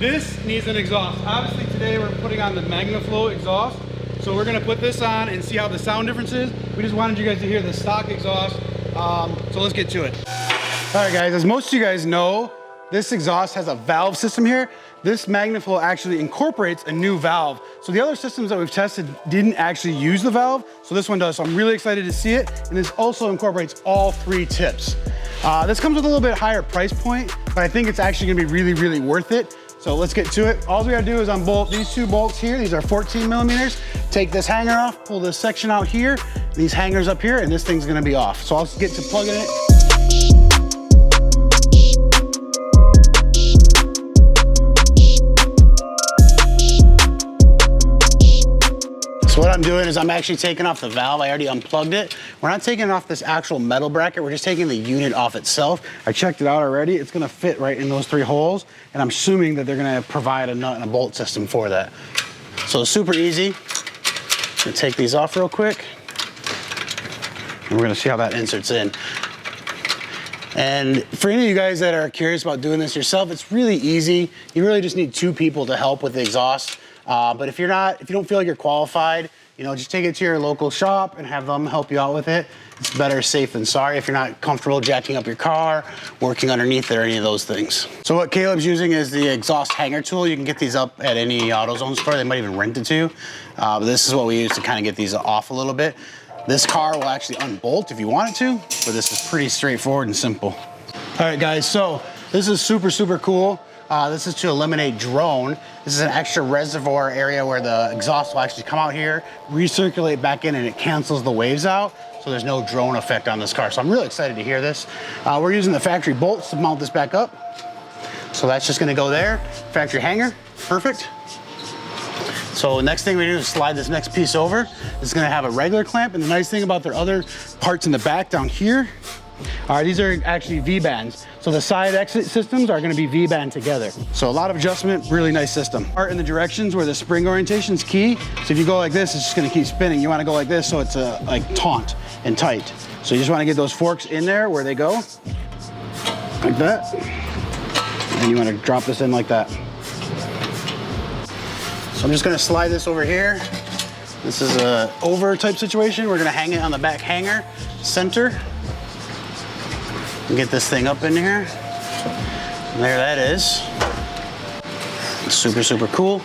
this needs an exhaust. Obviously today we're putting on the MagnaFlow exhaust. So we're gonna put this on and see how the sound difference is. We just wanted you guys to hear the stock exhaust. So let's get to it. All right guys, as most of you guys know, this exhaust has a valve system here. This MagnaFlow actually incorporates a new valve. So the other systems that we've tested didn't actually use the valve, so this one does. So I'm really excited to see it. And this also incorporates all 3 tips. This comes with a little bit higher price point, but I think it's actually gonna be really, really worth it. So let's get to it. All we gotta do is unbolt these 2 bolts here. These are 14 millimeters. Take this hanger off, pull this section out here, these hangers up here, and this thing's gonna be off. So I'll get to plugging it. So what I'm doing is I'm actually taking off the valve. I already unplugged it. We're not taking off this actual metal bracket. We're just taking the unit off itself. I checked it out already. It's gonna fit right in those 3 holes. And I'm assuming that they're gonna provide a nut and a bolt system for that. So it's super easy. I'm gonna take these off real quick. And we're gonna see how that inserts in. And for any of you guys that are curious about doing this yourself, it's really easy. You really just need 2 people to help with the exhaust. But if you don't feel like you're qualified, you know, just take it to your local shop and have them help you out with it. It's better safe than sorry if you're not comfortable jacking up your car, working underneath it, or any of those things. So what Caleb's using is the exhaust hanger tool. You can get these up at any AutoZone store. They might even rent it to you. But this is what we use to kind of get these off a little bit. This car will actually unbolt if you want it to, but this is pretty straightforward and simple. All right, guys, so this is super, super cool. This is to eliminate drone. This is an extra reservoir area where the exhaust will actually come out here, recirculate back in, and it cancels the waves out. So there's no drone effect on this car. So I'm really excited to hear this. We're using the factory bolts to mount this back up. So that's just gonna go there. Factory hanger, perfect. So next thing we do is slide this next piece over. It's gonna have a regular clamp, and the nice thing about their other parts in the back down here, these are actually V-bands. So the side exit systems are gonna be V-band together. So a lot of adjustment, really nice system. Part in the directions where the spring orientation is key. So if you go like this, it's just gonna keep spinning. You wanna go like this so it's like taut and tight. So you just wanna get those forks in there where they go, like that. And you wanna drop this in like that. So I'm just gonna slide this over here. This is a over type situation. We're gonna hang it on the back hanger, center. And get this thing up in here. And there that is. Super, super cool.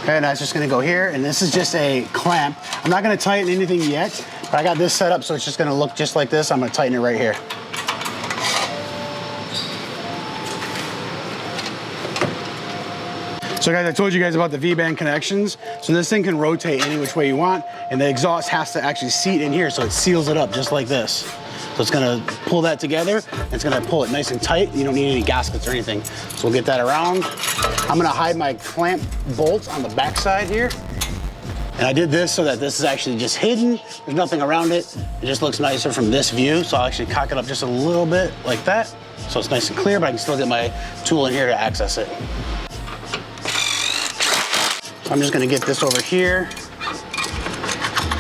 Okay, now it's just gonna go here, and this is just a clamp. I'm not gonna tighten anything yet, but I got this set up so it's just gonna look just like this. I'm gonna tighten it right here. So guys, I told you guys about the V-band connections. So this thing can rotate any which way you want, and the exhaust has to actually seat in here, so it seals it up just like this. So it's gonna pull that together, and it's gonna pull it nice and tight. You don't need any gaskets or anything. So we'll get that around. I'm gonna hide my clamp bolts on the back side here. And I did this so that this is actually just hidden. There's nothing around it. It just looks nicer from this view. So I'll actually cock it up just a little bit like that. So it's nice and clear, but I can still get my tool in here to access it. So I'm just gonna get this over here.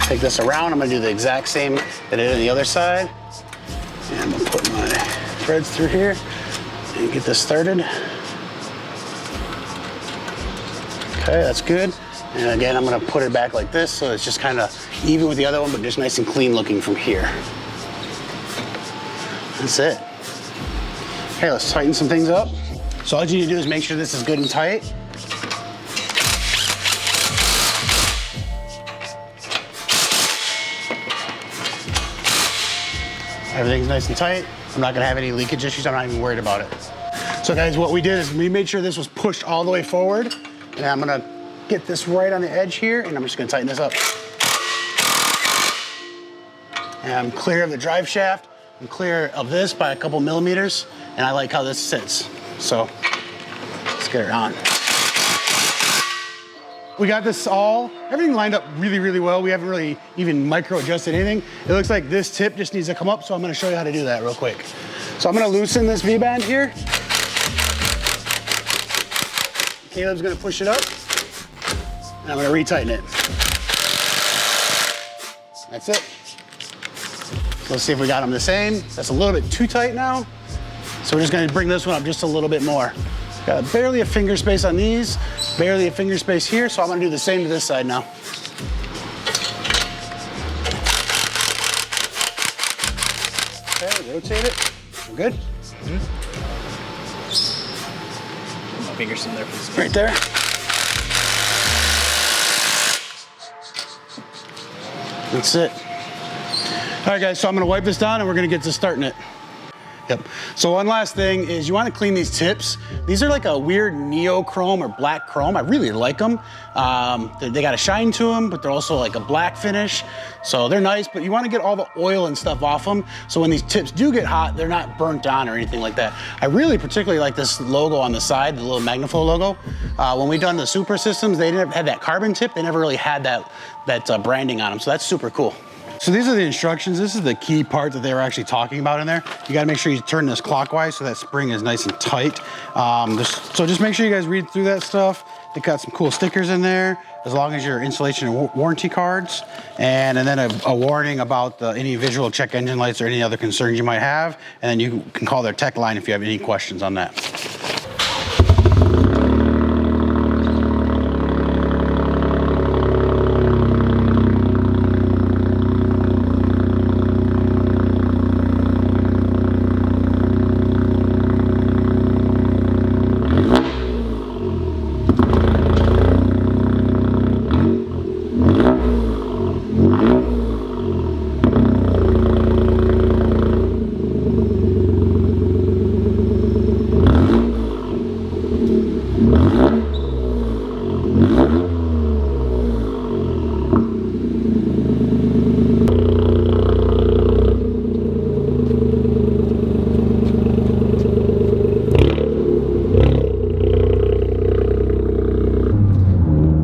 Take this around. I'm gonna do the exact same that I did on the other side. And I'm gonna put my threads through here and get this started. Okay, that's good. And again, I'm gonna put it back like this so it's just kind of even with the other one, but just nice and clean looking from here. That's it. Okay, let's tighten some things up. So all you need to do is make sure this is good and tight. Everything's nice and tight. I'm not gonna have any leakage issues. I'm not even worried about it. So guys, what we did is we made sure this was pushed all the way forward. And I'm gonna get this right on the edge here, and I'm just gonna tighten this up. And I'm clear of the drive shaft. I'm clear of this by a couple millimeters, and I like how this sits. So let's get it on. We got this everything lined up really, really well. We haven't really even micro adjusted anything. It looks like this tip just needs to come up, so I'm gonna show you how to do that real quick. So I'm gonna loosen this V-band here. Caleb's gonna push it up, and I'm gonna retighten it. That's it. So let's see if we got them the same. That's a little bit too tight now. So we're just gonna bring this one up just a little bit more. Got barely a finger space on these, barely a finger space here, so I'm gonna do the same to this side now. Okay, rotate it. We're good? Mm-hmm. Put my fingers in there for the space. Right there. That's it. All right, guys, so I'm gonna wipe this down and we're gonna get to starting it. Yep. So one last thing is you want to clean these tips. These are like a weird neo chrome or black chrome. I really like them. They got a shine to them, but they're also like a black finish. So they're nice, but you want to get all the oil and stuff off them. So when these tips do get hot, they're not burnt on or anything like that. I really particularly like this logo on the side, the little MagnaFlow logo. When we done the Super systems, they didn't have that carbon tip. They never really had that branding on them. So that's super cool. So these are the instructions. This is the key part that they were actually talking about in there. You gotta make sure you turn this clockwise so that spring is nice and tight. So just make sure you guys read through that stuff. They got some cool stickers in there, as long as your installation and warranty cards, and then a warning about any visual check engine lights or any other concerns you might have. And then you can call their tech line if you have any questions on that.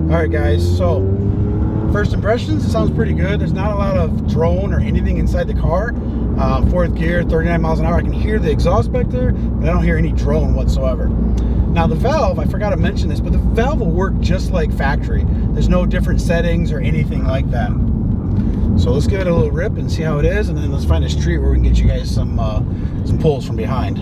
Alright guys, so first impressions, it sounds pretty good. There's not a lot of drone or anything inside the car. Fourth gear, 39 miles an hour. I can hear the exhaust back there, but I don't hear any drone whatsoever. Now the valve, I forgot to mention this, but the valve will work just like factory. There's no different settings or anything like that. So let's give it a little rip and see how it is, and then let's find a street where we can get you guys some pulls from behind.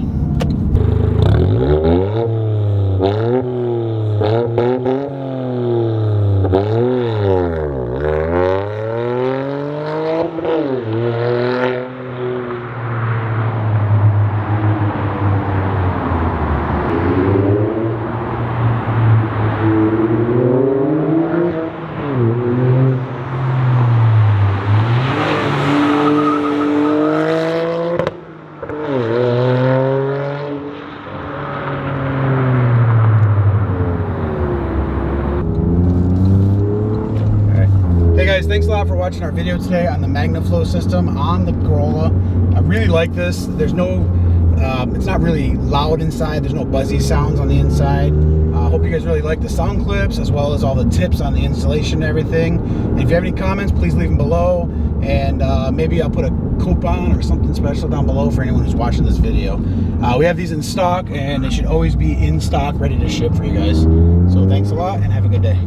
Thanks a lot for watching our video today on the MagnaFlow system on the Corolla. I really like this. There's no, it's not really loud inside. There's no buzzy sounds on the inside. I hope you guys really like the sound clips as well as all the tips on the installation and everything. And if you have any comments, please leave them below. And maybe I'll put a coupon or something special down below for anyone who's watching this video. We have these in stock and they should always be in stock, ready to ship for you guys. So thanks a lot and have a good day.